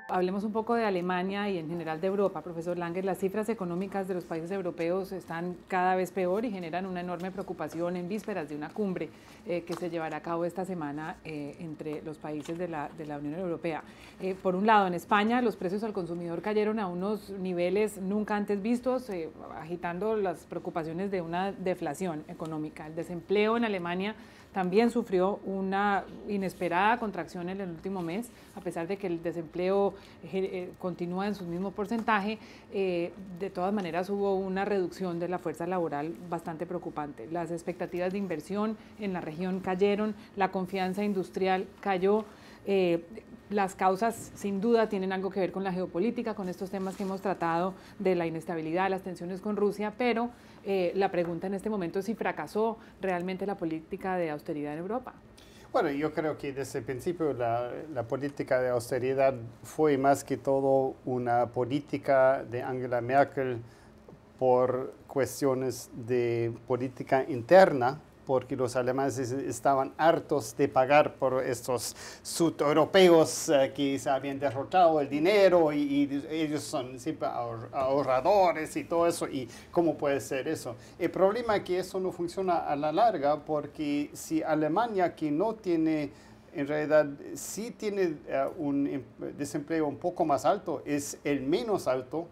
Hablemos un poco de Alemania y en general de Europa, profesor Langer. Las cifras económicas de los países europeos están cada vez peor y generan una enorme preocupación en vísperas de una cumbre que se llevará a cabo esta semana entre los países de la Unión Europea. Por un lado, en España los precios al consumidor cayeron a unos niveles nunca antes vistos, agitando las preocupaciones de una deflación económica. El desempleo en Alemania también sufrió una inesperada contracción en el último mes, a pesar de que el desempleo continúa en su mismo porcentaje. De todas maneras hubo una reducción de la fuerza laboral bastante preocupante. Las expectativas de inversión en la región cayeron, la confianza industrial cayó. Las causas sin duda tienen algo que ver con la geopolítica, con estos temas que hemos tratado de la inestabilidad, las tensiones con Rusia, pero la pregunta en este momento es si fracasó realmente la política de austeridad en Europa. Bueno, yo creo que desde el principio la política de austeridad fue más que todo una política de Angela Merkel por cuestiones de política interna, porque los alemanes estaban hartos de pagar por estos sudeuropeos que se habían derrochado el dinero y ellos son siempre ahorradores y todo eso. ¿Y cómo puede ser eso? El problema es que eso no funciona a la larga, porque si Alemania, que no tiene, en realidad sí tiene un desempleo un poco más alto, es el menos alto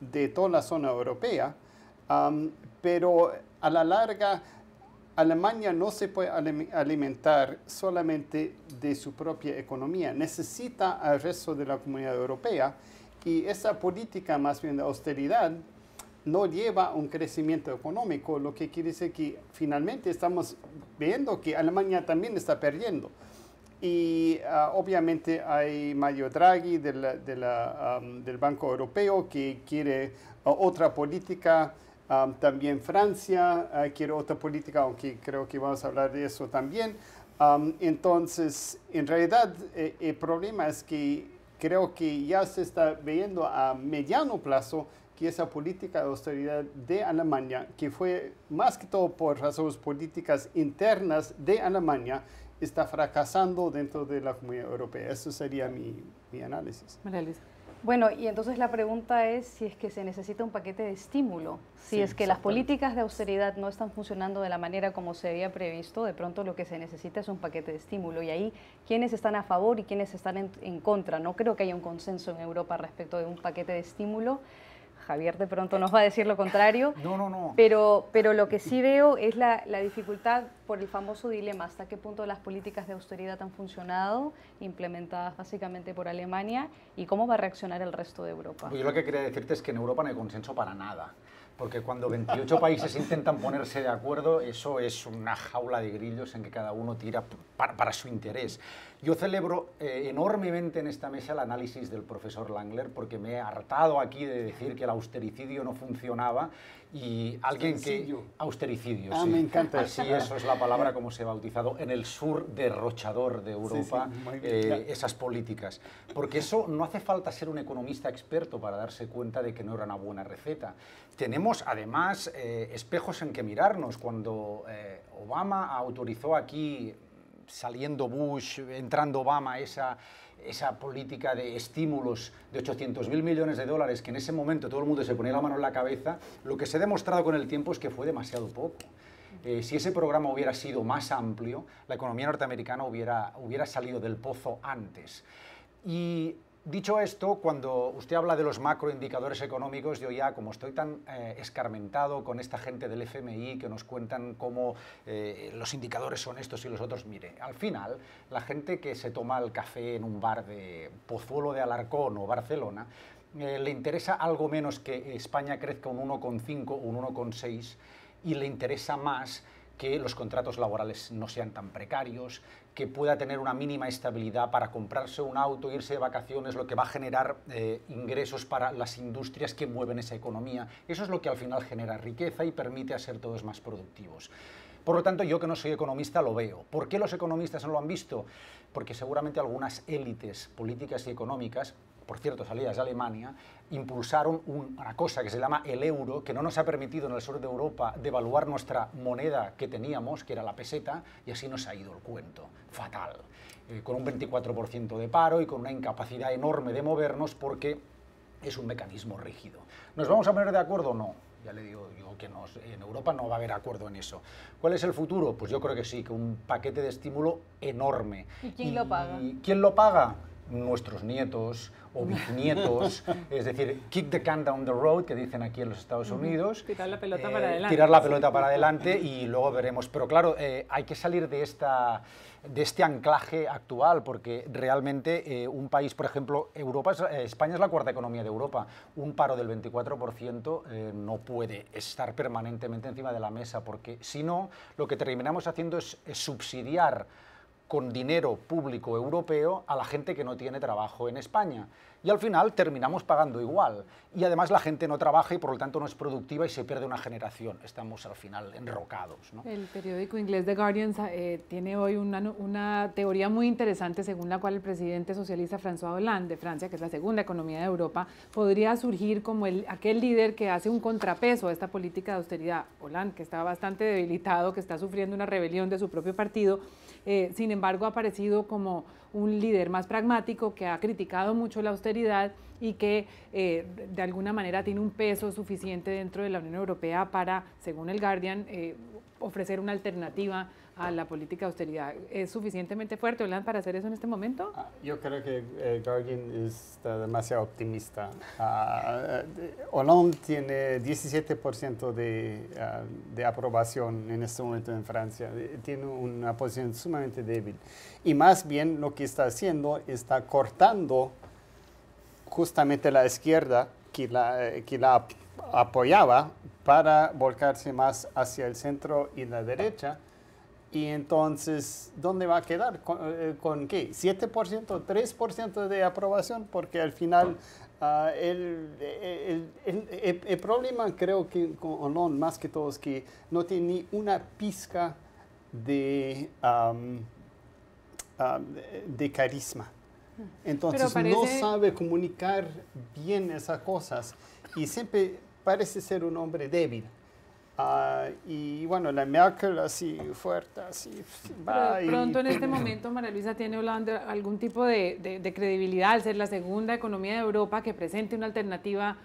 de toda la zona europea, pero a la larga Alemania no se puede alimentar solamente de su propia economía, necesita al resto de la comunidad europea, y esa política más bien de austeridad no lleva a un crecimiento económico, lo que quiere decir que finalmente estamos viendo que Alemania también está perdiendo. Y obviamente hay Mario Draghi del Banco Europeo que quiere otra política. También Francia quiere otra política, aunque creo que vamos a hablar de eso también. Entonces, en realidad, el problema es que creo que ya se está viendo a mediano plazo que esa política de austeridad de Alemania, que fue más que todo por razones políticas internas de Alemania, está fracasando dentro de la Comunidad Europea. Eso sería mi análisis. María Luisa. Bueno, y entonces la pregunta es si es que se necesita un paquete de estímulo, si es que las políticas de austeridad no están funcionando de la manera como se había previsto, de pronto lo que se necesita es un paquete de estímulo, y ahí quiénes están a favor y quiénes están en contra. No creo que haya un consenso en Europa respecto de un paquete de estímulo. Javier de pronto nos va a decir lo contrario. No. Pero lo que sí veo es la dificultad por el famoso dilema, hasta qué punto las políticas de austeridad han funcionado, implementadas básicamente por Alemania, y cómo va a reaccionar el resto de Europa. Yo lo que quería decirte es que en Europa no hay consenso para nada, porque cuando 28 países intentan ponerse de acuerdo, eso es una jaula de grillos en que cada uno tira para su interés. Yo celebro enormemente en esta mesa el análisis del profesor Langler, porque me he hartado aquí de decir que el austericidio no funcionaba, y alguien que... Austericidio, sí. Me encanta así, eso es la palabra como se ha bautizado en el sur derrochador de Europa, esas políticas. Porque eso no hace falta ser un economista experto para darse cuenta de que no era una buena receta. Tenemos además espejos en que mirarnos. Cuando Obama autorizó aquí, saliendo Bush, entrando Obama, esa política de estímulos de 800.000 millones de dólares, que en ese momento todo el mundo se ponía la mano en la cabeza, lo que se ha demostrado con el tiempo es que fue demasiado poco. Si ese programa hubiera sido más amplio, la economía norteamericana hubiera salido del pozo antes. Y dicho esto, cuando usted habla de los macroindicadores económicos, yo ya, como estoy tan escarmentado con esta gente del FMI que nos cuentan cómo los indicadores son estos y los otros, mire, al final, la gente que se toma el café en un bar de Pozuelo de Alarcón o Barcelona, le interesa algo menos que España crezca un 1,5 o un 1,6, y le interesa más que los contratos laborales no sean tan precarios, que pueda tener una mínima estabilidad para comprarse un auto, irse de vacaciones, lo que va a generar ingresos para las industrias que mueven esa economía. Eso es lo que al final genera riqueza y permite hacer todos más productivos. Por lo tanto, yo que no soy economista lo veo. ¿Por qué los economistas no lo han visto? Porque seguramente algunas élites políticas y económicas por cierto salidas de Alemania, impulsaron una cosa que se llama el euro, que no nos ha permitido en el sur de Europa devaluar nuestra moneda que teníamos, que era la peseta, y así nos ha ido el cuento, fatal, con un 24% de paro y con una incapacidad enorme de movernos porque es un mecanismo rígido. ¿Nos vamos a poner de acuerdo o no? Ya le digo yo que en Europa no va a haber acuerdo en eso. ¿Cuál es el futuro? Pues yo creo que sí, que un paquete de estímulo enorme. ¿Y quién lo paga? ¿Quién lo paga? Nuestros nietos o bisnietos, es decir, kick the can down the road, que dicen aquí en los Estados Unidos. Tirar la pelota para adelante. Tirar la pelota para adelante y luego veremos. Pero claro, hay que salir de este anclaje actual, porque realmente un país, por ejemplo, España es la cuarta economía de Europa, un paro del 24% no puede estar permanentemente encima de la mesa, porque si no, lo que terminamos haciendo es subsidiar con dinero público europeo a la gente que no tiene trabajo en España. Y al final terminamos pagando igual. Y además la gente no trabaja y por lo tanto no es productiva y se pierde una generación. Estamos al final enrocados, ¿no? El periódico inglés The Guardian tiene hoy una teoría muy interesante según la cual el presidente socialista François Hollande de Francia, que es la segunda economía de Europa, podría surgir como aquel líder que hace un contrapeso a esta política de austeridad. Hollande, que está bastante debilitado, que está sufriendo una rebelión de su propio partido, sin embargo ha aparecido como un líder más pragmático que ha criticado mucho la austeridad y que de alguna manera tiene un peso suficiente dentro de la Unión Europea para, según el Guardian, ofrecer una alternativa a la política de austeridad. ¿Es suficientemente fuerte, Hollande, para hacer eso en este momento? Yo creo que el Guardian está demasiado optimista. Hollande tiene 17% de aprobación en este momento en Francia. Tiene una posición sumamente débil. Y más bien lo que está haciendo está cortando justamente la izquierda que la apoyaba para volcarse más hacia el centro y la derecha. Y entonces, ¿dónde va a quedar? ¿Con qué? ¿7%, 3% de aprobación? Porque al final el problema creo que con Hollande más que todo es que no tiene ni una pizca de carisma. Entonces no sabe comunicar bien esas cosas y siempre parece ser un hombre débil. Y bueno, la Merkel así fuerte, así va. Pero pronto en este momento, María Luisa, ¿tiene Hollande algún tipo de credibilidad al ser la segunda economía de Europa que presente una alternativa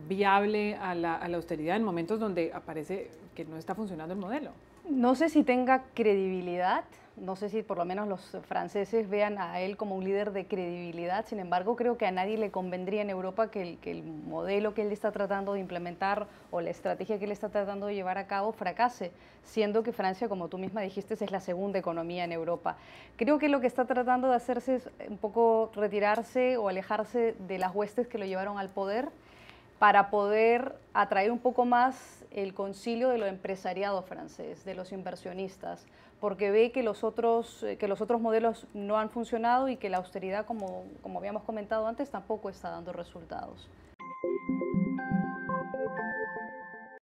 viable a la austeridad en momentos donde aparece que no está funcionando el modelo? No sé si tenga credibilidad, no sé si por lo menos los franceses vean a él como un líder de credibilidad, sin embargo creo que a nadie le convendría en Europa que el modelo que él está tratando de implementar o la estrategia que él está tratando de llevar a cabo fracase, siendo que Francia, como tú misma dijiste, es la segunda economía en Europa. Creo que lo que está tratando de hacerse es un poco retirarse o alejarse de las huestes que lo llevaron al poder para poder atraer un poco más el concilio de lo empresariado francés, de los inversionistas, porque ve que los otros modelos no han funcionado y que la austeridad, como habíamos comentado antes, tampoco está dando resultados.